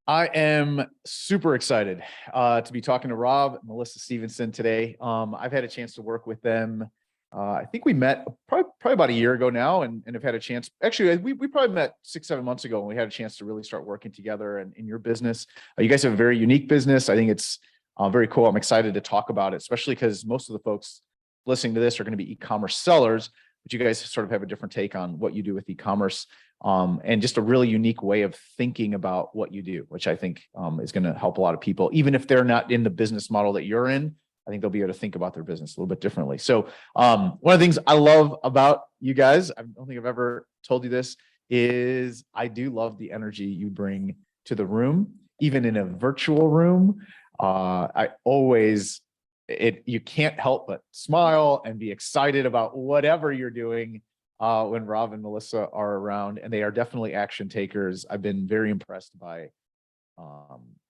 I am super excited to be talking to Rob and Melissa Stevenson today. I've had a chance to work with them. I think we met probably about a year ago now, and have had a chance. Actually, we probably met 6, 7 months ago, and we had a chance to really start working together and in your business. You guys have a very unique business. I think it's very cool. I'm excited to talk about it, especially because most of the folks listening to this are going to be e-commerce sellers, but you guys sort of have a different take on what you do with e-commerce. And just a really unique way of thinking about what you do, which I think is going to help a lot of people, even if they're not in the business model that you're in. I think they'll be able to think about their business a little bit differently. So one of the things I love about you guys, I don't think I've ever told you this, is I do love the energy you bring to the room, even in a virtual room. I always, you can't help but smile and be excited about whatever you're doing when Rob and Melissa are around, and they are definitely action takers. I've been very impressed by,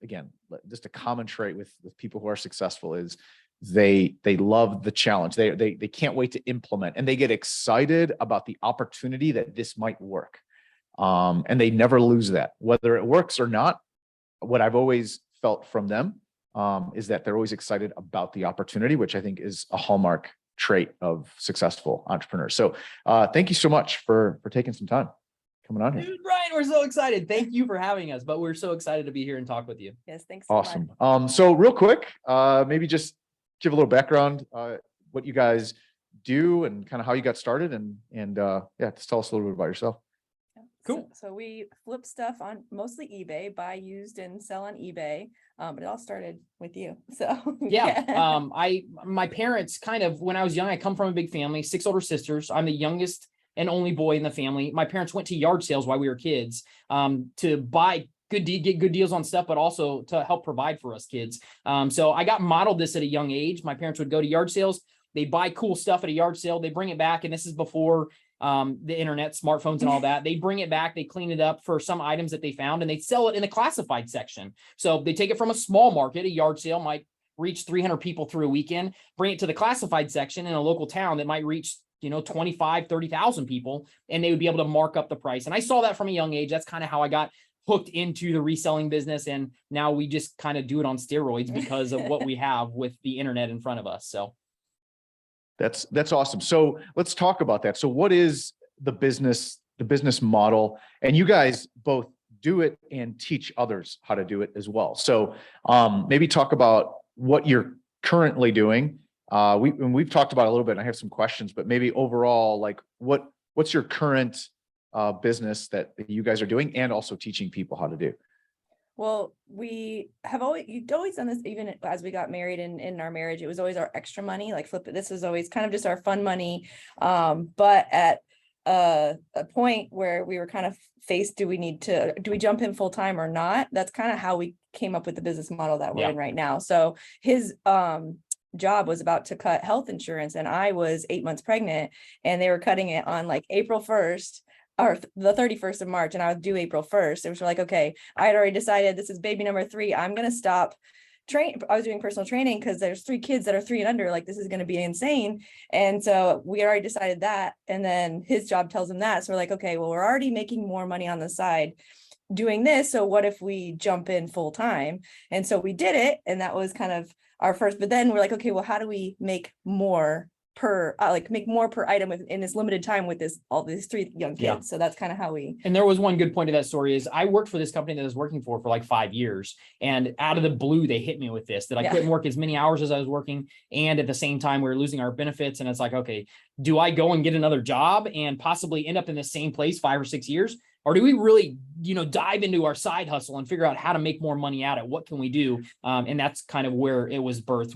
again, just a common trait with people who are successful is they love the challenge. They can't wait to implement, and they get excited about the opportunity that this might work. And they never lose that, whether it works or not. What I've always felt from them is that they're always excited about the opportunity, which I think is a hallmark trait of successful entrepreneurs. So thank you so much for taking some time coming on here. Dude, Brian, we're so excited. Thank you for having us, but we're so excited to be here and talk with you. Yes, thanks so Awesome. much. So real quick, maybe just give a little background, what you guys do and kind of how you got started, and yeah, just tell us a little bit about yourself. Cool. So we flip stuff on mostly eBay, buy used and sell on eBay. But it all started with you. So Yeah. My parents kind of, when I was young, I come from a big family, 6 older sisters. I'm the youngest and only boy in the family. My parents went to yard sales while we were kids, to buy get good deals on stuff, but also to help provide for us kids. So I got modeled this at a young age. My parents would go to yard sales. They buy cool stuff at a yard sale. They bring it back. And this is before the internet, smartphones and all that. They bring it back, they clean it up for some items that they found, and they sell it in the classified section. So they take it from a small market, a yard sale might reach 300 people through a weekend, bring it to the classified section in a local town that might reach 25, 30,000 people, and they would be able to mark up the price. And I saw that from a young age. That's kind of how I got hooked into the reselling business. And now we just kind of do it on steroids because of what we have with the internet in front of us. So that's awesome. So let's talk about that. So what is the business model? And you guys both do it and teach others how to do it as well. So maybe talk about what you're currently doing. We've talked about it a little bit, and I have some questions, but maybe overall, like what's your current business that you guys are doing and also teaching people how to do? Well, you'd always done this even as we got married, and in our marriage, it was always our extra money, like flip it. This was always kind of just our fun money. But at a point where we were kind of faced, do we jump in full time or not? That's kind of how we came up with the business model that we're in right now. So his job was about to cut health insurance, and I was 8 months pregnant, and they were cutting it on like April 1st. Or the 31st of March, and I was due April 1st. It was like, okay, I had already decided this is baby number 3. I'm going to stop train. I was doing personal training because there's 3 kids that are 3 and under. Like, this is going to be insane. And so we already decided that. And then his job tells him that. So we're like, okay, well, we're already making more money on the side doing this. So what if we jump in full time? And so we did it. And that was kind of our first, but then we're like, okay, well, how do we make more per item in this limited time with all these 3 young kids? Yeah. So that's kind of how we. And there was one good point of that story is I worked for this company that I was working for like 5 years, and out of the blue they hit me with this, that I couldn't work as many hours as I was working, and at the same time we were losing our benefits. And it's like, okay, do I go and get another job and possibly end up in the same place 5 or 6 years? Or do we really, dive into our side hustle and figure out how to make more money at it? What can we do? And that's kind of where it was birthed.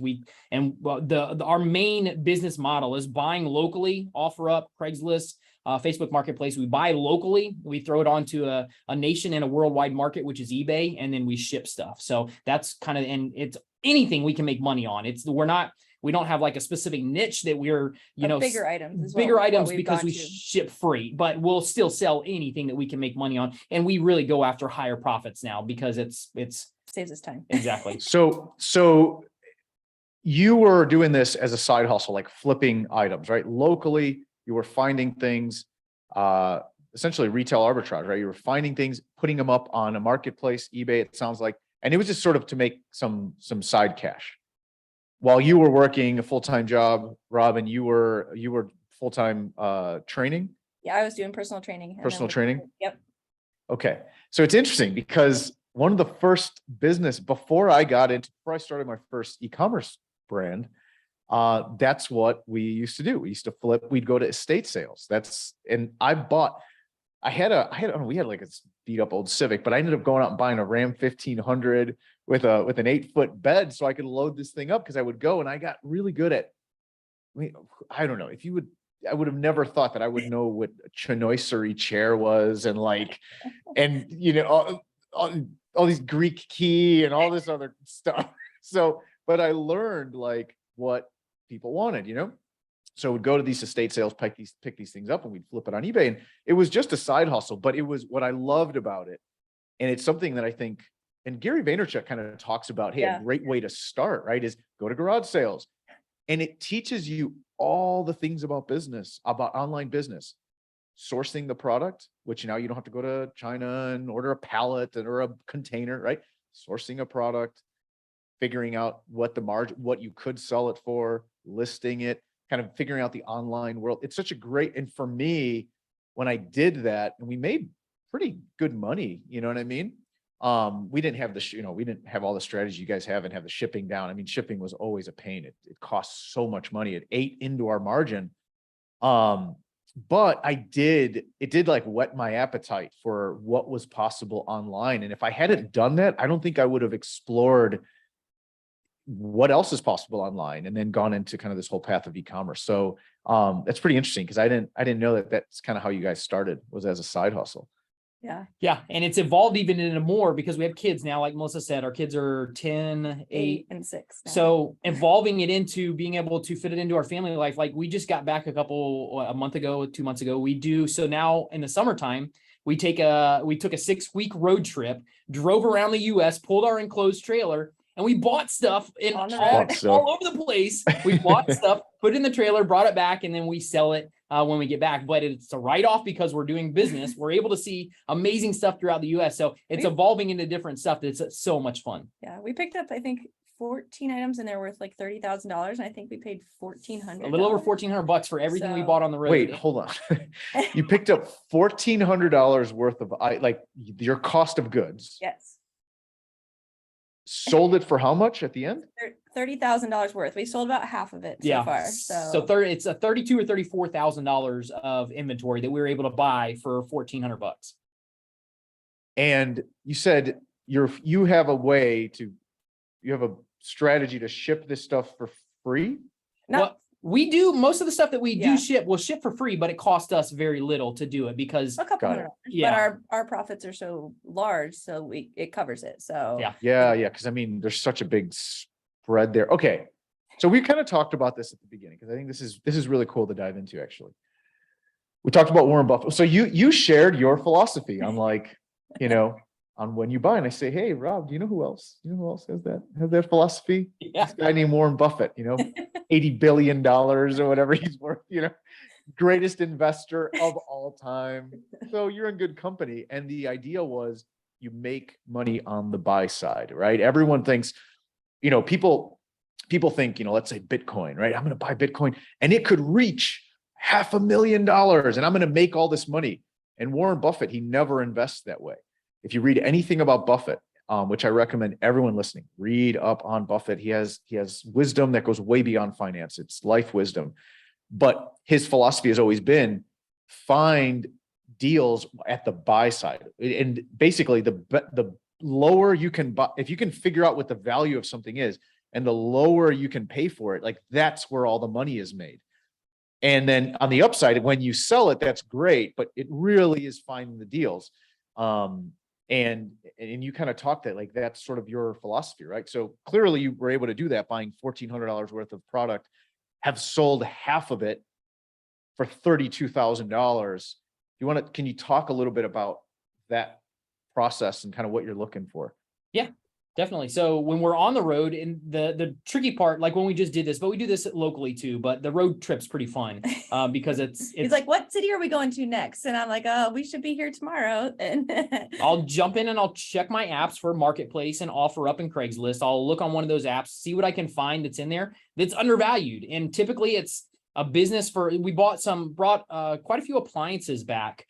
Our main business model is buying locally, OfferUp, Craigslist, Facebook Marketplace. We buy locally, we throw it onto a nation and a worldwide market, which is eBay, and then we ship stuff. So that's kind of, and it's anything we can make money on. We don't have like a specific niche that we're, bigger items, because we ship free, but we'll still sell anything that we can make money on. And we really go after higher profits now because it's saves us time. Exactly. So you were doing this as a side hustle, like flipping items, right? Locally, you were finding things, essentially retail arbitrage, right? You were finding things, putting them up on a marketplace, eBay, it sounds like, and it was just sort of to make some side cash. While you were working a full-time job, Rob, and you were full-time training, Yeah, I was doing personal training. personal training. Yep. Okay. So it's interesting because one of the first business before I started my first e-commerce brand, that's what we used to do. We used to flip, we'd go to estate sales. I had we had like a beat up old Civic, but I ended up going out and buying a Ram 1500 with an 8-foot bed so I could load this thing up, because I would go, and I got really good at, I don't know, I would have never thought that I would know what a chinoiserie chair was, and all these Greek key and all this other stuff. So, but I learned like what people wanted. So we'd go to these estate sales, pick these things up, and we'd flip it on eBay. And it was just a side hustle, but it was what I loved about it. And it's something that I think, and Gary Vaynerchuk kind of talks about, hey, a great way to start, right, is go to garage sales. And it teaches you all the things about business, about online business, sourcing the product, which now you don't have to go to China and order a pallet or a container, right? Sourcing a product, figuring out what the margin, what you could sell it for, listing it, kind of figuring out the online world. It's such a great, and for me, when I did that, and we made pretty good money, you know what I mean? We didn't have we didn't have all the strategies you guys have and have the shipping down. I mean, shipping was always a pain. It costs so much money. It ate into our margin. But it did like whet my appetite for what was possible online. And if I hadn't done that, I don't think I would have explored what else is possible online and then gone into kind of this whole path of e-commerce. So that's pretty interesting, because I didn't know that that's kind of how you guys started, was as a side hustle. Yeah. Yeah. And it's evolved even into more, because we have kids now, like Melissa said, our kids are 10, 8, and 6. Now. So evolving it into being able to fit it into our family life. Like we just got back a month ago, 2 months ago. So now in the summertime, we took a 6-week road trip, drove around the US, pulled our enclosed trailer, and we bought stuff all over the place. We bought stuff, put it in the trailer, brought it back, and then we sell it when we get back. But it's a write-off because we're doing business. We're able to see amazing stuff throughout the US. So it's evolving into different stuff. That's so much fun. Yeah, we picked up, I think, 14 items, and they're worth like $30,000. And I think we paid $1,400. A little over $1,400 for everything we bought on the road. Wait, hold on. You picked up $1,400 worth of like your cost of goods. Yes. Sold it for how much at the end? $30,000 worth. We sold about half of it so far. So it's a $32,000 or $34,000 of inventory that we were able to buy for $1,400. And you said you have a strategy to ship this stuff for free? Well, we do most of the stuff that we do ship. We'll ship for free, but it costs us very little to do it, because a couple $100. But our profits are so large, so it covers it. So yeah. Because I mean, there's such a big spread there. Okay, so we kind of talked about this at the beginning, because I think this is really cool to dive into. Actually, we talked about Warren Buffett. So you shared your philosophy on on when you buy, and I say, hey, Rob, do you know who else has that philosophy? Yeah. This guy named Warren Buffett, $80 billion or whatever he's worth, greatest investor of all time. So you're in good company. And the idea was you make money on the buy side, right? Everyone thinks, people think, let's say Bitcoin, right? I'm going to buy Bitcoin and it could reach $500,000 and I'm going to make all this money. And Warren Buffett, he never invests that way. If you read anything about Buffett, which I recommend everyone listening, read up on Buffett. He has wisdom that goes way beyond finance. It's life wisdom. But his philosophy has always been find deals at the buy side. And basically the lower you can buy, if you can figure out what the value of something is and the lower you can pay for it, like that's where all the money is made. And then on the upside, when you sell it, that's great, but it really is finding the deals. And you kind of talked that, like, that's sort of your philosophy, right? So clearly you were able to do that, buying $1,400 worth of product, have sold half of it for $32,000. Can you talk a little bit about that process and kind of what you're looking for? Yeah, Definitely. So when we're on the road, and the tricky part, like when we just did this, but we do this locally too, but the road trip's pretty fun because it's He's like, what city are we going to next? And I'm like, oh, we should be here tomorrow. And I'll jump in and I'll check my apps for Marketplace and OfferUp and Craigslist. I'll look on one of those apps, see what I can find that's in there that's undervalued. And typically it's a business we brought quite a few appliances back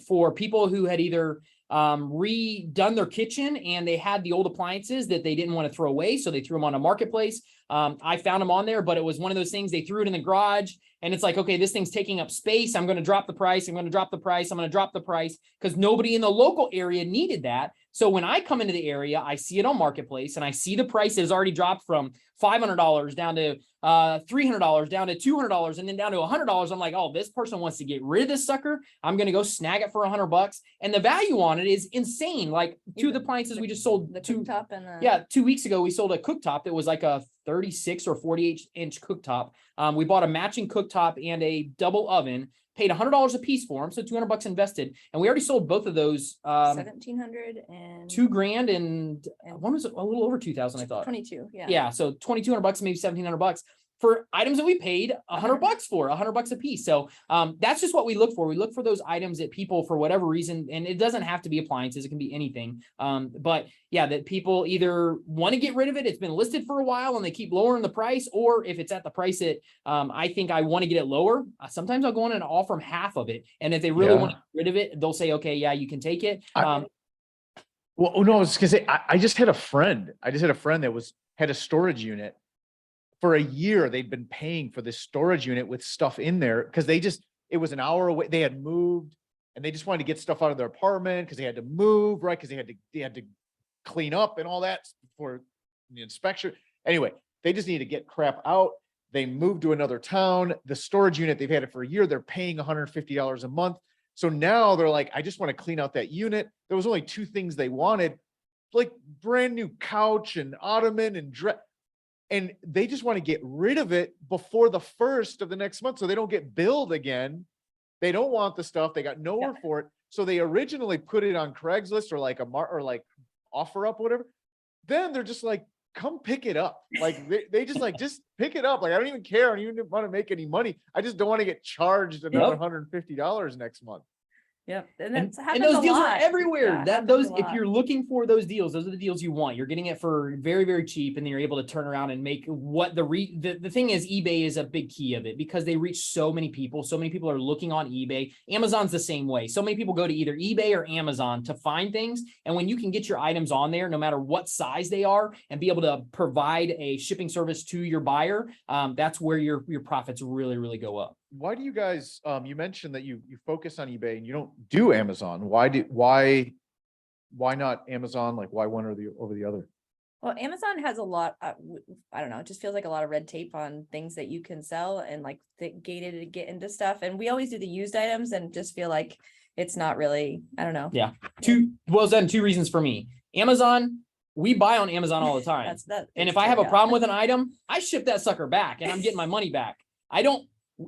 for people who had either redone their kitchen and they had the old appliances that they didn't want to throw away. So they threw them on a Marketplace. I found them on there, but it was one of those things, they threw it in the garage and it's like, okay, this thing's taking up space. I'm going to drop the price. I'm going to drop the price. I'm going to drop the price because nobody in the local area needed that. So when I come into the area, I see it on Marketplace and I see the price has already dropped from $500 down to $300 down to $200 and then down to $100. I'm like, oh, this person wants to get rid of this sucker. I'm going to go snag it for $100. And the value on it is insane. Like two of the appliances we just sold, the cooktop and the... yeah, 2 weeks ago, we sold a cooktop that was like a 36 or 48-inch cooktop. We bought a matching cooktop and a double oven, paid $100 a piece for them. So $200 invested. And we already sold both of those. 1,700 and $2,000 and one was a little over 2,000, I thought. 22. Yeah. Yeah. So $2,200, maybe $1,700 for items that we paid $100 for, $100 a piece. So that's just what we look for. We look for those items that people, for whatever reason, and it doesn't have to be appliances, it can be anything. But yeah, that people either want to get rid of it, it's been listed for a while and they keep lowering the price, or if it's at the price that I think I want to get it lower, sometimes I'll go in and offer them half of it. And if they really want to get rid of it, they'll say, okay, yeah, you can take it. Well, no, I was just gonna say, I just had a friend that had a storage unit. For a year, they'd been paying for this storage unit with stuff in there because it was an hour away. They had moved and they just wanted to get stuff out of their apartment because they had to move, right? Because they had to clean up and all that for the inspection. Anyway, they just need to get crap out. They moved to another town. The storage unit, they've had it for a year. They're paying $150 a month. So now they're like, I just want to clean out that unit. There was only two things they wanted, like brand new couch and ottoman and and they just want to get rid of it before the 1st of the next month so they don't get billed again. They don't want the stuff. They got nowhere for it. So they originally put it on Craigslist or like like OfferUp, whatever. Then they're just like, come pick it up. Like they just like, just pick it up. Like, I don't even care. I don't even want to make any money. I just don't want to get charged another $150 next month. Yep. And those deals are everywhere. Yeah, If you're looking for those deals, those are the deals you want. You're getting it for very, very cheap, and then you're able to turn around and make what the thing is. eBay is a big key of it because they reach so many people. So many people are looking on eBay. Amazon's the same way. So many people go to either eBay or Amazon to find things. And when you can get your items on there, no matter what size they are, and be able to provide a shipping service to your buyer, that's where your profits really, really go up. Why do you guys, you mentioned that you focus on eBay and you don't do Amazon. Why not Amazon? Like, why one over the other? Well, Amazon has a lot, I don't know, it just feels like a lot of red tape on things that you can sell and like gated to get into stuff. And we always do the used items and just feel like it's not really, I don't know. Yeah. Two reasons for me. Amazon, we buy on Amazon all the time. And if I have a problem with an item, I ship that sucker back and I'm getting my money back.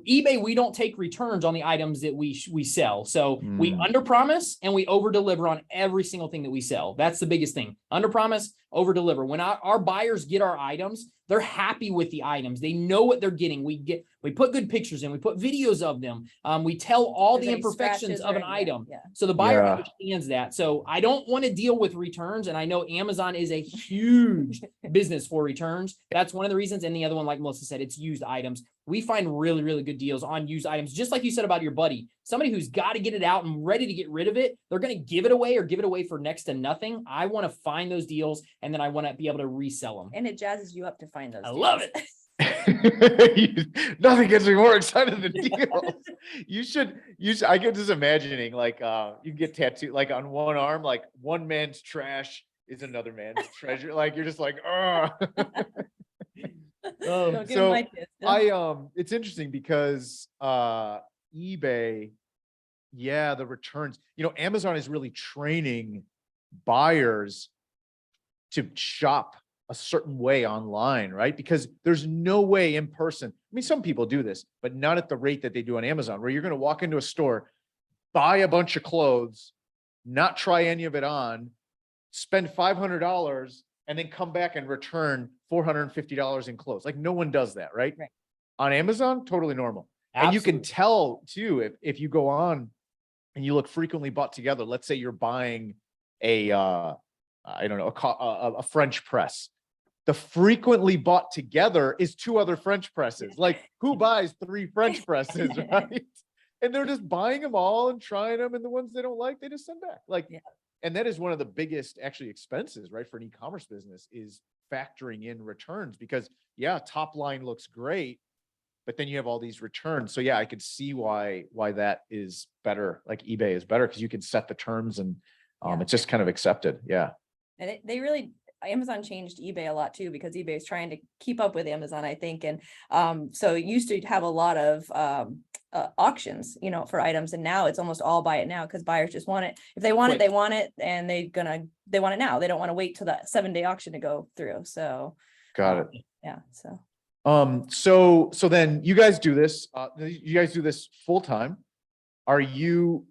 eBay, we don't take returns on the items that we sell. So we under promise and we over deliver on every single thing that we sell. That's the biggest thing. Under promise, over deliver. When our buyers get our items, they're happy with the items. They know what they're getting. We put good pictures in, we put videos of them. We tell all the imperfections of an item. Yeah. So the buyer understands that. So I don't want to deal with returns. And I know Amazon is a huge business for returns. That's one of the reasons. And the other one, like Melissa said, it's used items. We find really, really good deals on used items. Just like you said about your buddy, somebody who's got to get it out and ready to get rid of it. They're going to give it away or give it away for next to nothing. I want to find those deals and then I want to be able to resell them. And it jazzes you up to find those. I love it. Nothing gets me more excited than deals. You should, I get just imagining like, you can get tattooed like on one arm, like one man's trash is another man's treasure. Like, you're just like, oh. So it's interesting because eBay, the returns, Amazon is really training buyers to shop a certain way online, right? Because there's no way in person. I mean, some people do this, but not at the rate that they do on Amazon, where you're going to walk into a store, buy a bunch of clothes, not try any of it on, spend $500, and then come back and return $450 in clothes. Like no one does that, right? Right. On Amazon, totally normal. And you can Absolutely. tell too, if you go on and you look frequently bought together, let's say you're buying a, I don't know, a French press. The frequently bought together is 2 other French presses. Like who buys 3 French presses, right? And they're just buying them all and trying them. And the ones they don't like, they just send back. Like, Yeah. and that is one of the biggest actually expenses, right? For an e-commerce business is factoring in returns because yeah, top line looks great, but then you have all these returns. So yeah, I could see why that is better. Like eBay is better because you can set the terms and Yeah. it's just kind of accepted. Yeah. And they really, Amazon changed eBay a lot too, because eBay is trying to keep up with Amazon, I think. And so it used to have a lot of auctions, for items. And now it's almost all buy it now because buyers just want it. If they want it, Quick. they want it, and they want it now. They don't want to wait till that 7-day auction to go through. So Got it. yeah. So So then you guys do this, full time. Are you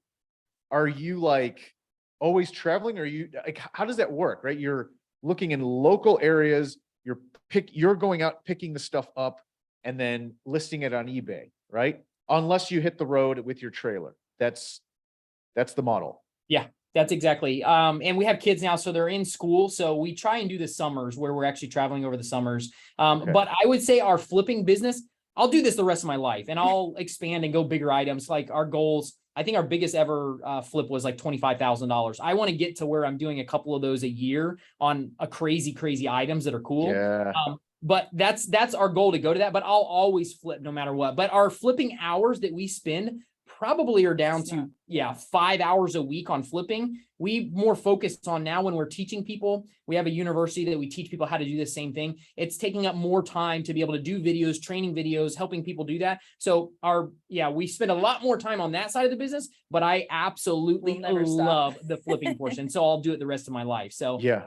like always traveling? Or you like, how does that work? Right. You're looking in local areas, you're going out, picking the stuff up and then listing it on eBay, right? Unless you hit the road with your trailer. That's the model. Yeah, that's exactly. And we have kids now, so they're in school. So we try and do the summers where we're actually traveling over the summers. Okay. But I would say our flipping business, I'll do this the rest of my life and I'll expand and go bigger items. Like our goals, I think our biggest ever flip was like $25,000. I want to get to where I'm doing a couple of those a year on a crazy items that are cool. Yeah. But that's our goal to go to that, but I'll always flip no matter what. But our flipping hours that we spend probably are down to 5 hours a week on flipping. We more focused on now when we're teaching people. We have a university that we teach people how to do the same thing. It's taking up more time to be able to do videos, training videos, helping people do that. So we spend a lot more time on that side of the business, but I absolutely We'll never stop. love the flipping portion. So I'll do it the rest of my life. So Yeah.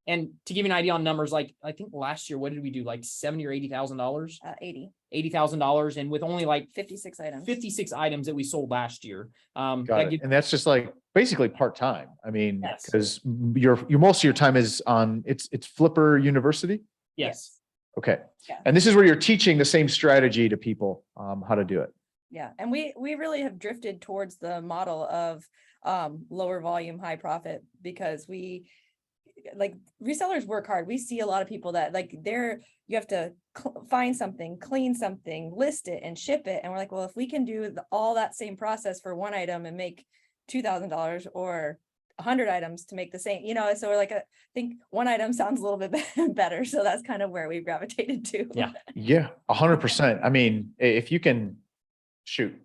and to give you an idea on numbers, like I think last year, what did we do? Like $70,000 or $80,000? $80,000, and with only like 56 items. 56 items that we sold last year. Got That it. gives, And that's just like basically part-time. I mean, Yes. because your most of your time is on it's Flipper University. yes. Okay. Yeah. And this is where you're teaching the same strategy to people, how to do it. Yeah. And we really have drifted towards the model of lower volume, high profit, because resellers work hard. We see a lot of people that you have to find something, clean something, list it and ship it. And we're like, well, if we can do all that same process for one item and make $2,000 or 100 items to make the same, so we're like, I think one item sounds a little bit better. So that's kind of where we gravitated to. Yeah. Yeah, 100%. I mean, if you can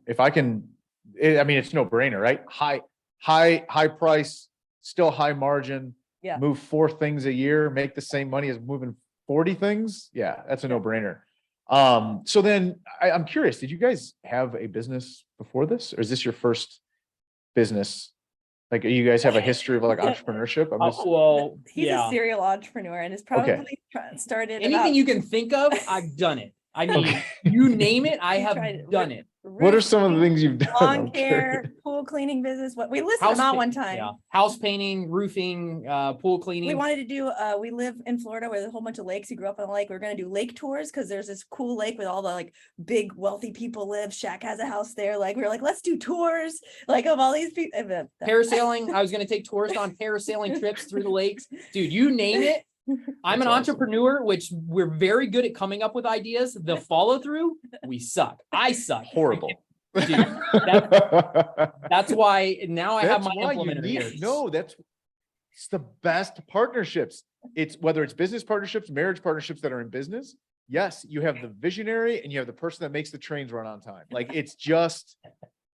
if I can, it's no brainer, right? High price, still high margin. Yeah. Move 4 things a year, make the same money as moving 40 things. Yeah, that's a no-brainer. So then I'm curious, did you guys have a business before this, or is this your first business? Like, you guys have a history of like entrepreneurship? He's a serial entrepreneur and has probably started anything you can think of, I've done it. I mean, you name it, I have done it. What are some of the things you've done? Lawn care, pool cleaning business. What we listed them out one time. Yeah. House painting, roofing, pool cleaning. We wanted to do, we live in Florida where there's a whole bunch of lakes. We grew up on a lake. We're going to do lake tours because there's this cool lake with all the big wealthy people live. Shaq has a house there. We were like, let's do tours of all these people. Parasailing. I was going to take tourists on parasailing trips through the lakes. Dude, you name it. I'm an entrepreneur, which we're very good at coming up with ideas. The follow through, we suck. I suck. Horrible. Dude, that's why now I have my implementer here. No, it's the best partnerships. It's whether it's business partnerships, marriage partnerships that are in business. Yes, you have the visionary and you have the person that makes the trains run on time. It's just,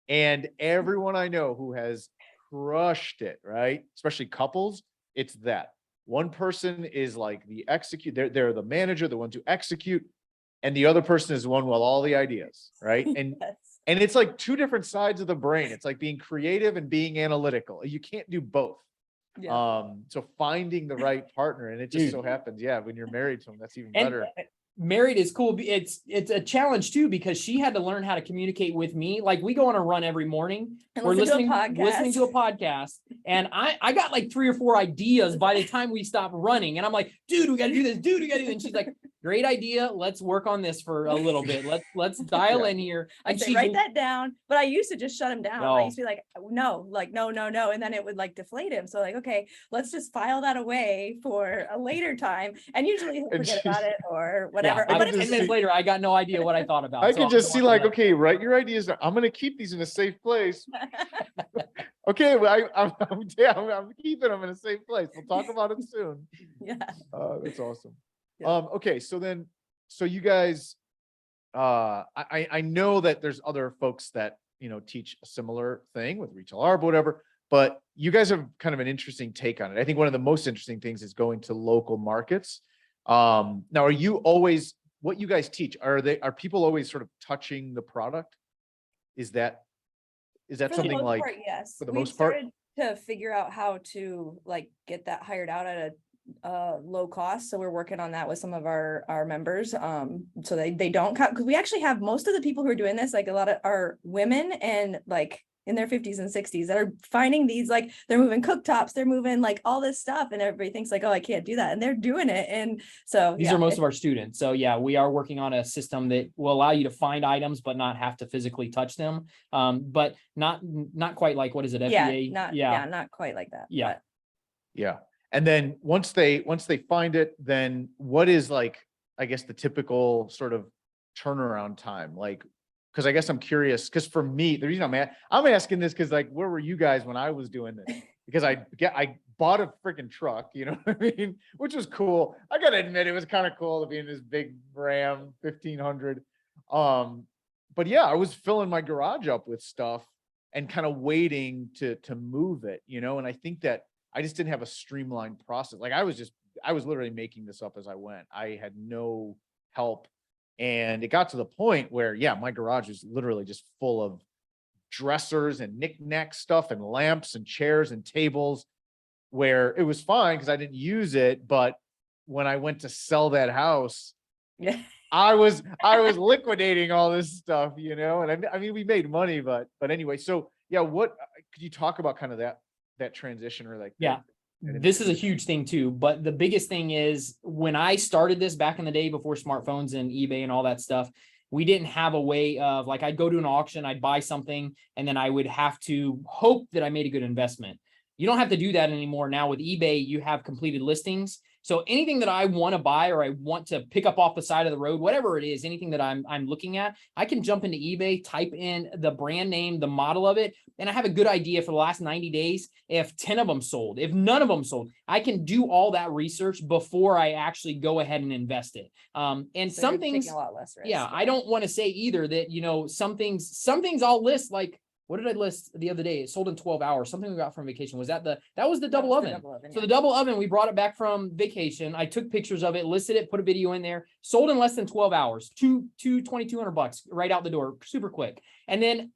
and everyone I know who has crushed it, right? Especially couples, it's that. One person is like the execute, they're the manager, the one to execute, and the other person is the one with all the ideas, right? And and it's like 2 different sides of the brain. It's like being creative and being analytical. You can't do both. Yeah. So finding the right partner, and it just so happens, when you're married to them, that's even better. married is cool. It's a challenge too, because she had to learn how to communicate with me. Like we go on a run every morning. And We're listen listening to a podcast. And I got like 3 or 4 ideas by the time we stop running. And I'm like, dude, we got to do this. Dude, we got to do this. And she's like, great idea. Let's work on this for a little bit. Let's dial in here. I And say, she's write that down. But I used to just shut him down. I No. used to be like, no, like, no. And then it would like deflate him. So like, okay, let's just file that away for a later time. And usually he'll And forget she's- about it or whatever. Yeah, But 10 if minutes later, I got no idea what I thought about. I So could I'm just see going like, with okay, write your ideas down. I'm gonna keep these in a safe place. Okay, well, I'm keeping them in a safe place. We'll talk about it soon. yeah. That's awesome. Yeah. Okay, so you guys, I know that there's other folks that, teach a similar thing with retail art, whatever, but you guys have kind of an interesting take on it. I think one of the most interesting things is going to local markets. Now, are you always, what you guys teach, are people always sort of touching the product? Is that For the something most like, part, yes. for the We've most part? started to figure out how to like get that hired out at a low cost. So we're working on that with some of our members. So they don't come, because we actually have most of the people who are doing this, like a lot of are women and like in their 50s and 60s that are finding these, like they're moving cooktops, they're moving like all this stuff, and everybody thinks like, oh, I can't do that, and they're doing it. And so these are most of our students. So yeah, we are working on a system that will allow you to find items, but not have to physically touch them. But not quite like, what is it? FDA? Not quite like that. Yeah. but Yeah. And then once they find it, then what is like, I guess, the typical sort of turnaround time? Like, because I guess I'm curious, because for me, the reason I'm asking this, because like, where were you guys when I was doing this? Because I bought a freaking truck, you know what I mean? Which was cool. I gotta admit, it was kind of cool to be in this big Ram 1500. But yeah, I was filling my garage up with stuff and kind of waiting to move it, and I think that I just didn't have a streamlined process. Like I was literally making this up as I went. I had no help. And it got to the point where, yeah, my garage was literally just full of dressers and knick-knack stuff and lamps and chairs and tables, where it was fine because I didn't use it. But when I went to sell that house, yeah. I was liquidating all this stuff, and I mean, we made money, but anyway, so yeah, what could you talk about kind of that transition, or like, Yeah. This is a huge thing too, but the biggest thing is when I started this back in the day before smartphones and eBay and all that stuff, we didn't have a way of like, I'd go to an auction, I'd buy something, and then I would have to hope that I made a good investment. You don't have to do that anymore. Now with eBay, you have completed listings. So anything that I want to buy or I want to pick up off the side of the road, whatever it is, anything that I'm looking at, I can jump into eBay, type in the brand name, the model of it, and I have a good idea for the last 90 days if 10 of them sold, if none of them sold. I can do all that research before I actually go ahead and invest it. And So some you're taking things, a lot less risk. yeah, I don't want to say either that, some things I'll list, like, what did I list the other day? It sold in 12 hours. Something we got from vacation. Was that was the double oven. So the double oven, we brought it back from vacation. I took pictures of it, listed it, put a video in there, sold in less than 12 hours, $2,200 right out the door, super quick. And then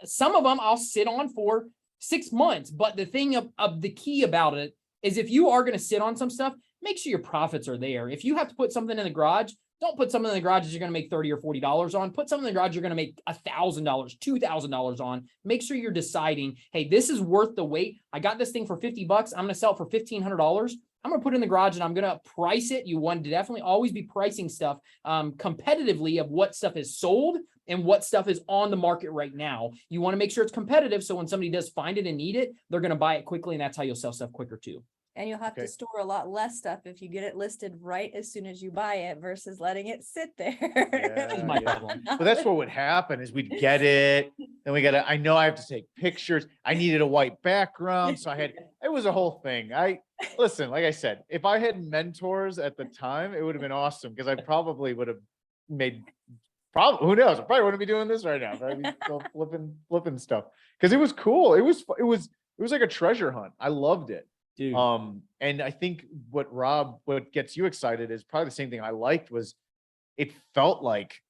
some of them I'll sit on for 6 months. But the thing of the key about it is if you are going to sit on some stuff, make sure your profits are there. If you have to put something in the garage, don't put something in the garage that you're going to make $30 or $40 on. Put something in the garage you're going to make $1,000, $2,000 on. Make sure you're deciding, hey, this is worth the wait. I got this thing for $50. I'm going to sell it for $1,500. I'm going to put it in the garage and I'm going to price it. You want to definitely always be pricing stuff competitively of what stuff is sold and what stuff is on the market right now. You want to make sure it's competitive. So when somebody does find it and need it, they're going to buy it quickly. And that's how you'll sell stuff quicker too. And you'll have Okay. to store a lot less stuff if you get it listed right as soon as you buy it versus letting it sit there. This is my problem. But that's what would happen is we'd get it, then I know I have to take pictures. I needed a white background. So it was a whole thing. Listen, like I said, if I had mentors at the time, it would have been awesome because I probably would have made, who knows? I probably wouldn't be doing this right now. I'd be still flipping stuff because it was cool. It was like a treasure hunt. I loved it. Dude. And I think what gets you excited is probably the same thing I liked was it felt like,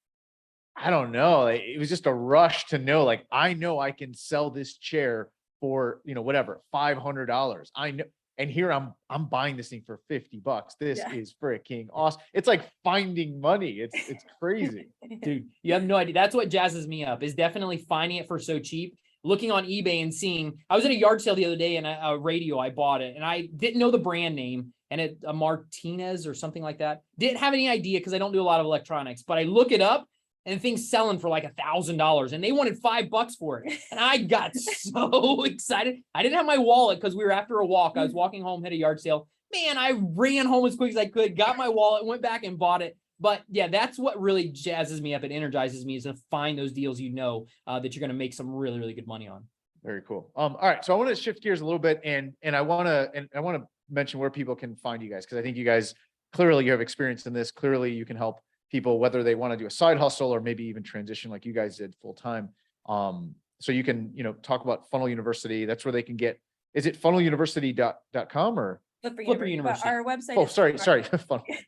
I don't know, it was just a rush to know, like, I know I can sell this chair for, whatever, $500. I know And here I'm buying this thing for $50. This Yeah. is freaking awesome. It's like finding money. It's crazy. Dude, you have no idea. That's what jazzes me up, is definitely finding it for so cheap. Looking on eBay and seeing, I was at a yard sale the other day and a radio, I bought it and I didn't know the brand name, and a Martinez or something like that. Didn't have any idea because I don't do a lot of electronics, but I look it up and things selling for like $1,000 and they wanted $5 for it. And I got so excited. I didn't have my wallet because we were after a walk. I was walking home, hit a yard sale. Man, I ran home as quick as I could, got my wallet, went back and bought it. But yeah, that's what really jazzes me up and energizes me, is to find those deals, that you're going to make some really, really good money on. Very cool. All right. So I want to shift gears a little bit, and I want to mention where people can find you guys, because I think you guys, clearly you have experience in this. Clearly you can help people, whether they want to do a side hustle or maybe even transition like you guys did full time. So you can, talk about Funnel University. That's where they can get, is it funneluniversity.com or Flipper University. Our website. oh, is sorry.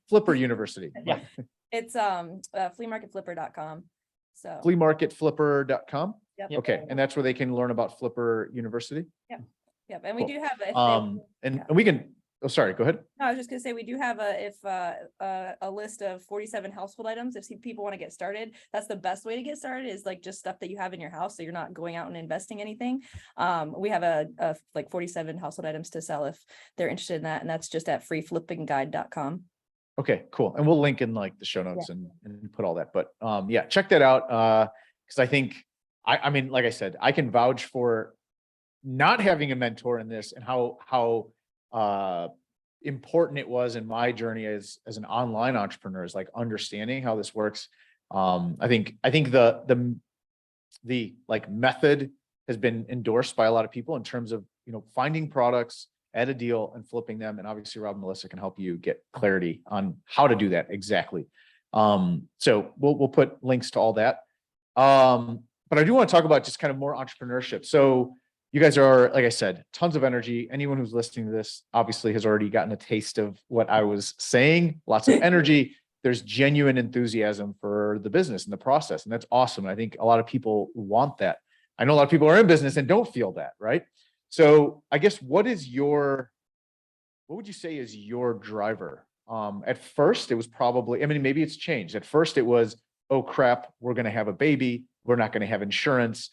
Flipper University. Yeah. It's fleamarketflipper.com. So Fleamarketflipper.com. yep. Okay. And that's where they can learn about Flipper University. Yep. And we Cool. do have And we can, oh, sorry, go ahead. no, I was just gonna say, we do have a list of 47 household items. If people want to get started, that's the best way to get started, is like just stuff that you have in your house, so you're not going out and investing anything. We have a like 47 household items to sell if they're interested in that, and that's just at freeflippingguide.com. Okay, cool. And we'll link in like the show notes and put all that. But yeah, check that out. Because I think, I mean, like I said, I can vouch for not having a mentor in this, and how important it was in my journey as an online entrepreneur, is like understanding how this works. I think the like method has been endorsed by a lot of people in terms of, finding products at a deal and flipping them. And obviously Rob and Melissa can help you get clarity on how to do that exactly. So we'll put links to all that. But I do want to talk about just kind of more entrepreneurship. So you guys are, like I said, tons of energy. Anyone who's listening to this obviously has already gotten a taste of what I was saying. Lots of energy. There's genuine enthusiasm for the business and the process. And that's awesome. I think a lot of people want that. I know a lot of people are in business and don't feel that, right? So I guess what would you say is your driver? At first it was probably, I mean, maybe it's changed. At first it was, oh crap, we're going to have a baby. We're not going to have insurance.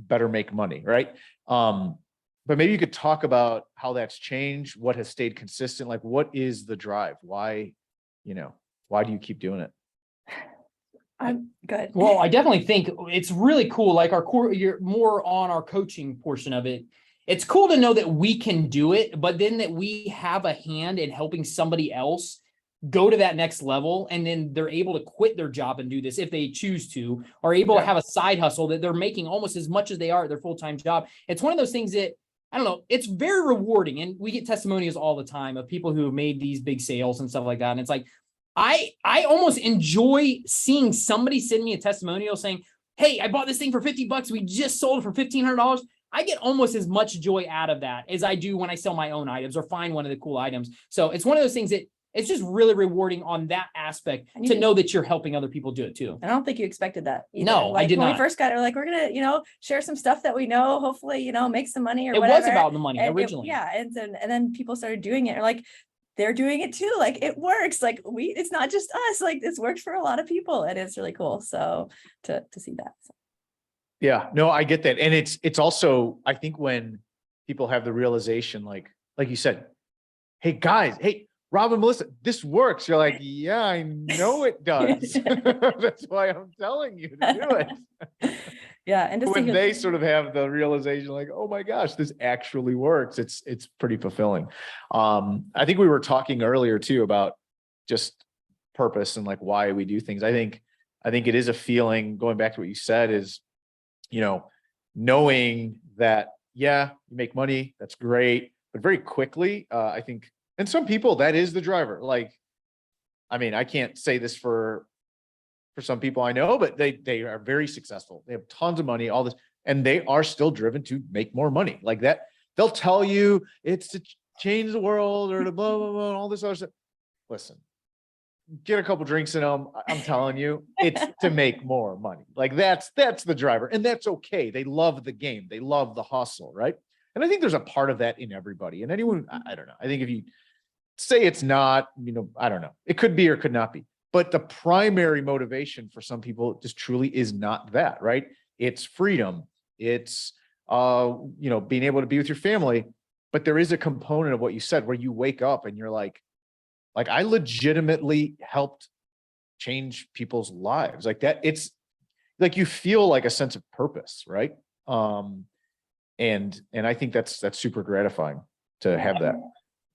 Better make money, right? But maybe you could talk about how that's changed, what has stayed consistent, like what is the drive? Why do you keep doing it? I'm good. Well, I definitely think it's really cool. Like our core, you're more on our coaching portion of it. It's cool to know that we can do it, but then that we have a hand in helping somebody else go to that next level. And then they're able to quit their job and do this if they choose to, or able to have a side hustle that they're making almost as much as they are at their full-time job. It's one of those things that, I don't know, it's very rewarding. And we get testimonials all the time of people who have made these big sales and stuff like that. And it's like, I almost enjoy seeing somebody send me a testimonial saying, hey, I bought this thing for $50. We just sold it for $1,500. I get almost as much joy out of that as I do when I sell my own items or find one of the cool items. So it's one of those things that it's just really rewarding on that aspect to know that you're helping other people do it too. I don't think you expected that either. No, I did when not. we first got it, we're like, we're gonna, share some stuff that we know, hopefully, make some money or It whatever. was about the money And originally. and then people started doing it, or like they're doing it too. Like it works. Like it's not just us. Like this works for a lot of people, and it's really cool. So to see that. So. Yeah, no, I get that. And it's also, I think when people have the realization, like you said, hey guys, hey, Rob and Melissa, this works. You're like, yeah, I know it does. That's why I'm telling you to do it. Yeah. And just when they sort of have the realization like, oh my gosh, this actually works. It's pretty fulfilling. I think we were talking earlier too about just purpose and like why we do things. I think it is a feeling, going back to what you said, is, knowing that, yeah, you make money, that's great. But very quickly, I think, and some people, that is the driver. Like, I mean, I can't say this for some people I know, but they are very successful. They have tons of money, all this, and they are still driven to make more money. Like that, they'll tell you it's to change the world or to blah, blah, blah, and all this other stuff. Listen, get a couple drinks in them. I'm telling you, it's to make more money. Like that's the driver, and that's okay. They love the game. They love the hustle, right? And I think there's a part of that in everybody, and anyone, I don't know. I think if you say it's not, I don't know, it could be or could not be, but the primary motivation for some people just truly is not that, right? It's freedom. It's, being able to be with your family, but there is a component of what you said where you wake up and you're like I legitimately helped change people's lives like that. It's like, you feel like a sense of purpose, right? And I think that's super gratifying to have that.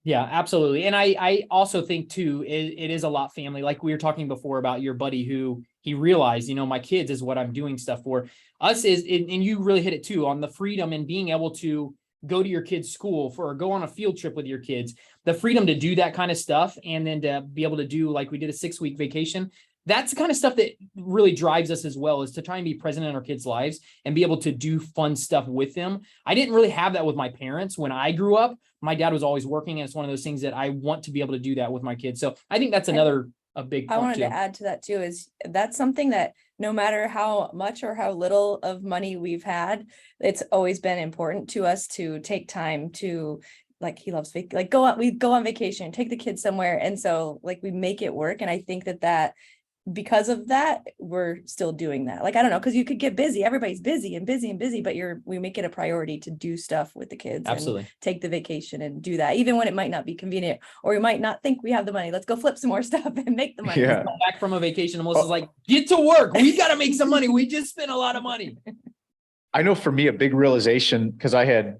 Yeah, absolutely. And I also think too, it is a lot family. Like we were talking before about your buddy who he realized, my kids is what I'm doing stuff for. Us is, and you really hit it too, on the freedom and being able to go to your kids' school or go on a field trip with your kids, the freedom to do that kind of stuff. And then to be able to do, like we did a 6-week vacation. That's the kind of stuff that really drives us as well, is to try and be present in our kids' lives and be able to do fun stuff with them. I didn't really have that with my parents when I grew up. My dad was always working, and it's one of those things that I want to be able to do that with my kids. So I think that's a big I point wanted too. to add to that too, is that's something that no matter how much or how little of money we've had, it's always been important to us to take time to, like, he loves we go on vacation, take the kids somewhere. And so like we make it work. And I think that because of that, we're still doing that. Like, I don't know, because you could get busy. Everybody's busy, but we make it a priority to do stuff with the kids. Absolutely. And take the vacation and do that, even when it might not be convenient, or we might not think we have the money. Let's go flip some more stuff and make the money. Yeah. Back from a vacation, and Melissa's like, get to work. We got to make some money. We just spent a lot of money. I know for me, a big realization, because I've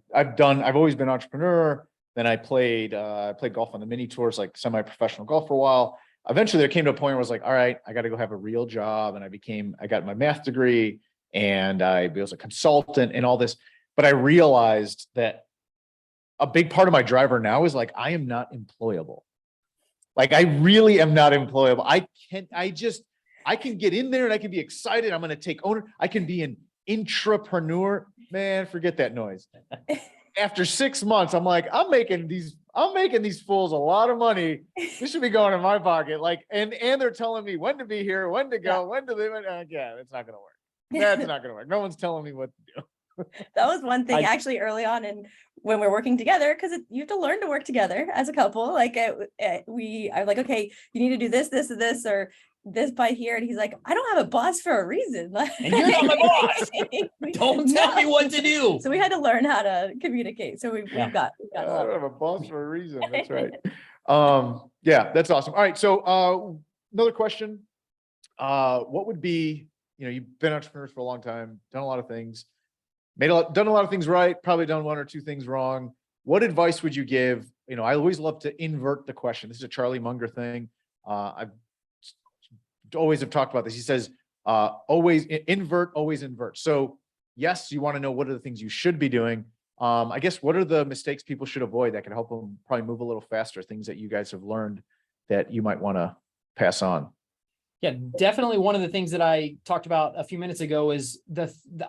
always been an entrepreneur. Then I played golf on the mini tours, like semi-professional golf for a while. Eventually there came to a point where I was like, all right, I got to go have a real job. And I got my math degree, and I was a consultant and all this. But I realized that a big part of my driver now is like, I am not employable. Like, I really am not employable. I can get in there and I can be excited. I'm going to take owner. I can be an intrapreneur, man, forget that noise. After 6 months, I'm like, I'm making these fools a lot of money. This should be going in my pocket. Like, and they're telling me when to be here, when to go, when to leave. Yeah, it's not going to work. That's not going to work. No one's telling me what to do. That was one thing actually early on, and when we're working together, because you have to learn to work together as a couple. Like I'm like, okay, you need to do this, this, and this, or this by here. And he's like, I don't have a boss for a reason. And you're not my boss. Don't tell me what to do. So we had to learn how to communicate. So we've got a I lot. don't have a boss for a reason. That's right. Yeah, that's awesome. All right. So another question. What would be, you've been entrepreneurs for a long time, done a lot of things, done a lot of things right, probably done one or two things wrong. What advice would you give? I always love to invert the question. This is a Charlie Munger thing. I've always have talked about this. He says, always invert. So yes, you want to know what are the things you should be doing. I guess, what are the mistakes people should avoid that can help them probably move a little faster? Things that you guys have learned that you might want to pass on. Yeah, definitely. One of the things that I talked about a few minutes ago is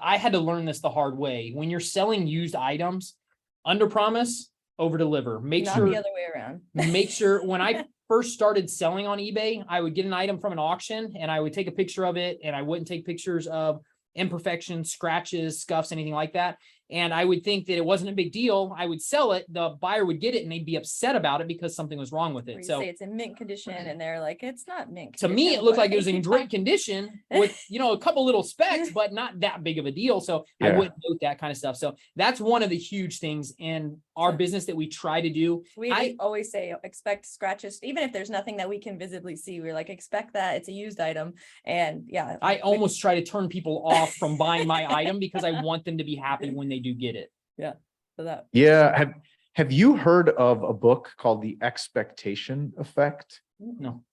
I had to learn this the hard way. When you're selling used items, under promise, over deliver. Not the other way around. Make sure when I first started selling on eBay, I would get an item from an auction and I would take a picture of it, and I wouldn't take pictures of imperfections, scratches, scuffs, anything like that. And I would think that it wasn't a big deal. I would sell it, the buyer would get it, and they'd be upset about it because something was wrong with it. So say it's in mint condition, and they're like, it's not mint condition. To me, it looked like it was in great condition with, a couple little specks, but not that big of a deal. So I wouldn't note that kind of stuff. So that's one of the huge things in our business that we try to do. We always say, expect scratches, even if there's nothing that we can visibly see. We're like, expect that it's a used item. And yeah, I almost try to turn people off from buying my item because I want them to be happy when they do get it. Yeah. So that. Yeah. Have you heard of a book called The Expectation Effect? No.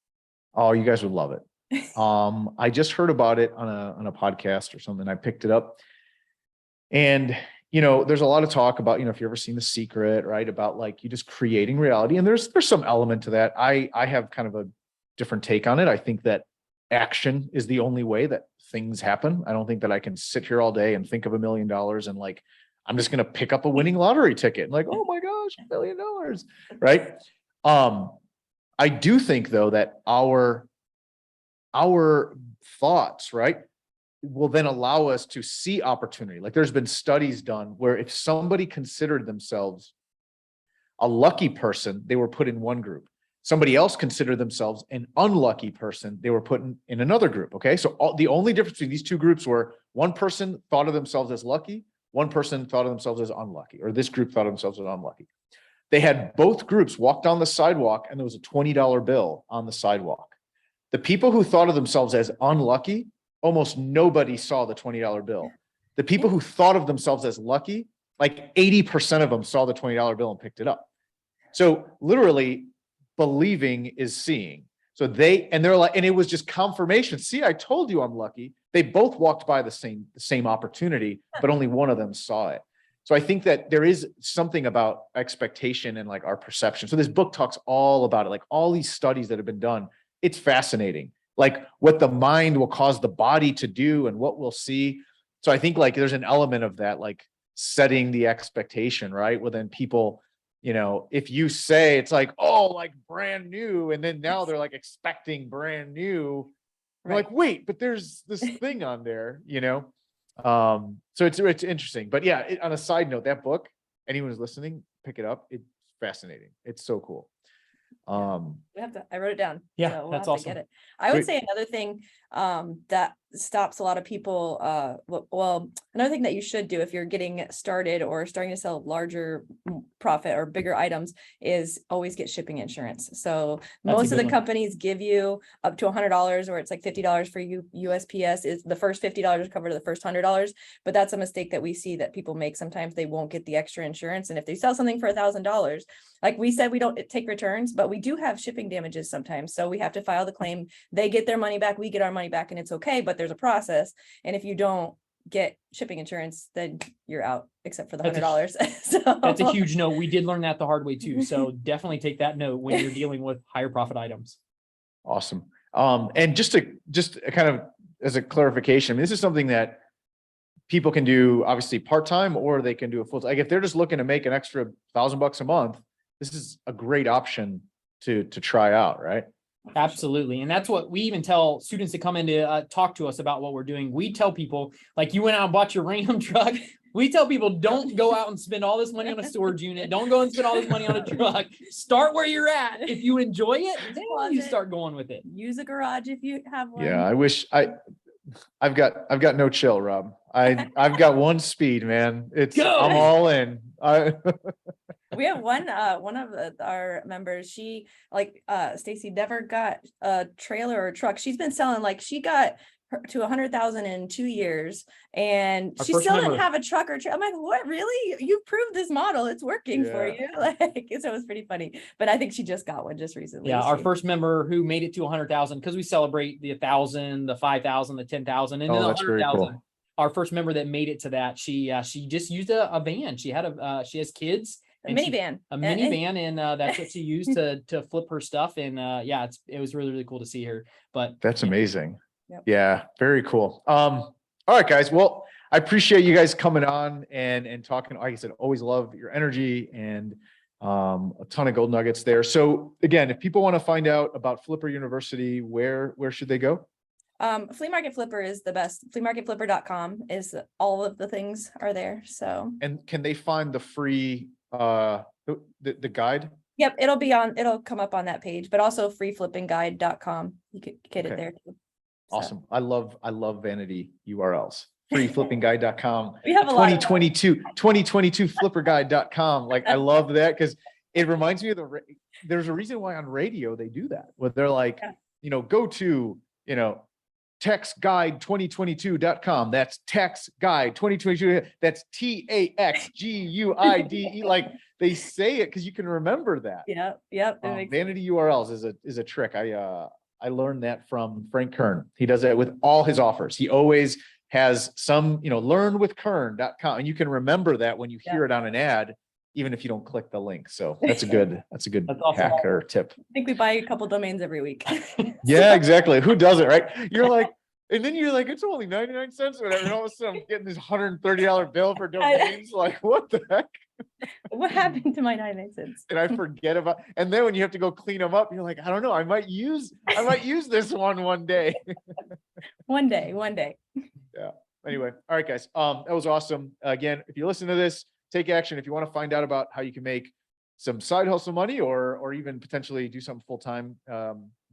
Oh, you guys would love it. I just heard about it on a podcast or something. I picked it up, and there's a lot of talk about, if you've ever seen The Secret, right? About like you just creating reality. And there's some element to that. I have kind of a different take on it. I think that action is the only way that things happen. I don't think that I can sit here all day and think of $1 million and like, I'm just going to pick up a winning lottery ticket and like, oh my gosh, $1 million, right? I do think though that our thoughts, right, will then allow us to see opportunity. Like there's been studies done where if somebody considered themselves a lucky person, they were put in one group. Somebody else considered themselves an unlucky person, they were put in another group. Okay. So the only difference between these two groups were one person thought of themselves as lucky, one person thought of themselves as unlucky, or this group thought of themselves as unlucky. They had both groups walk down the sidewalk and there was a $20 bill on the sidewalk. The people who thought of themselves as unlucky, almost nobody saw the $20 bill. The people who thought of themselves as lucky, like 80% of them saw the $20 bill and picked it up. So literally believing is seeing. So they're like, and it was just confirmation. See, I told you I'm lucky. They both walked by the same opportunity, but only one of them saw it. So I think that there is something about expectation and like our perception. So this book talks all about it, like all these studies that have been done. It's fascinating, like what the mind will cause the body to do and what we'll see. So I think like there's an element of that, like setting the expectation, right? Well, then people, if you say it's like, oh, like brand new, and then now they're like expecting brand new, right. Like, wait, but there's this thing on there, so it's interesting. But yeah, on a side note, that book, anyone who's listening, pick it up. It's fascinating. It's so cool. I wrote it down. Yeah, so that's to awesome. Get it. I would say another thing that stops a lot of people. Well, another thing that you should do if you're getting started or starting to sell larger profit or bigger items is always get shipping insurance. So most of the companies give you up to $100, or it's like $50 for you. USPS is the first $50 cover to the first $100, but that's a mistake that we see that people make. Sometimes they won't get the extra insurance, and if they sell something for $1,000, like we said, we don't take returns, but we do have shipping damages sometimes. So we have to file the claim. They get their money back, we get our money back, and it's okay, but there's a process. And if you don't get shipping insurance, then you're out, except for the $100. So that's a huge note. We did learn that the hard way too. So definitely take that note when you're dealing with higher profit items. Awesome. And just kind of as a clarification, I mean, this is something that people can do obviously part-time, or they can do a full time. Like if they're just looking to make an extra $1,000 a month, this is a great option to try out, right? Absolutely. And that's what we even tell students that come in to talk to us about what we're doing. We tell people, like, you went out and bought your Ram truck. We tell people, don't go out and spend all this money on a storage unit. Don't go and spend all this money on a truck. Start where you're at. If you enjoy it, then you start going with it. Use a garage if you have one. Yeah, I wish I've got no chill, Rob. I've got one speed, man. I'm all in. We have one of our members, she Stacy never got a trailer or a truck. She's been selling, like she got to 100,000 in 2 years, and she still didn't have a truck or I'm like, what, really? You proved this model, it's working for you. Like, so it was pretty funny. But I think she just got one just recently. Yeah, our first member who made it to 100,000, because we celebrate the 1,000, the 5,000, the 10,000, and then the 100,000. Cool. Our first member that made it to that, she just used a van. She has kids. A minivan, and that's what she used to flip her stuff. And it was really, really cool to see her. But that's amazing. Yep. Yeah, very cool. All right, guys. Well, I appreciate you guys coming on and talking. Like I said, always love your energy and a ton of gold nuggets there. So again, if people want to find out about Flipper University, where should they go? Flea Market Flipper is the best. Fleamarketflipper.com is all of the things are there. So, and can they find the free the guide? Yep, it'll come up on that page, but also freeflippingguide.com. You could get it there too. So. Awesome. I love vanity URLs. Freeflippingguide.com. We have a 2022 flipperguide.com. Like, I love that because it reminds me of there's a reason why on radio they do that, where they're like, go to, textguide2022.com. That's textguide2022. That's TAXGUIDE. Like, they say it because you can remember that. Yep. Vanity URLs is a trick. I learned that from Frank Kern. He does that with all his offers. He always has some, learnwithkern.com, and you can remember that when you hear it on an ad, even if you don't click the link. So that's a good hack or tip. I think we buy a couple domains every week. Yeah, exactly. Who doesn't, right? You're like, and then you're like, it's only 99 cents or whatever. And all of a sudden I'm getting this $130 bill for domains. Like, what the heck? What happened to my 99 cents? And I forget about, and then when you have to go clean them up, you're like, I don't know, I might use this one day. One day. Anyway, all right, guys. That was awesome. Again, if you listen to this, take action. If you want to find out about how you can make some side hustle money or even potentially do something full time,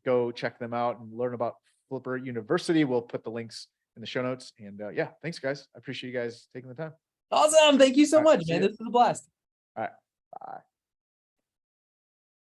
go check them out and learn about Flipper University. We'll put the links in the show notes. And yeah, thanks, guys. I appreciate you guys taking the time. Awesome. Thank you so All right, much, see man. ya. This was a blast. All right. Bye.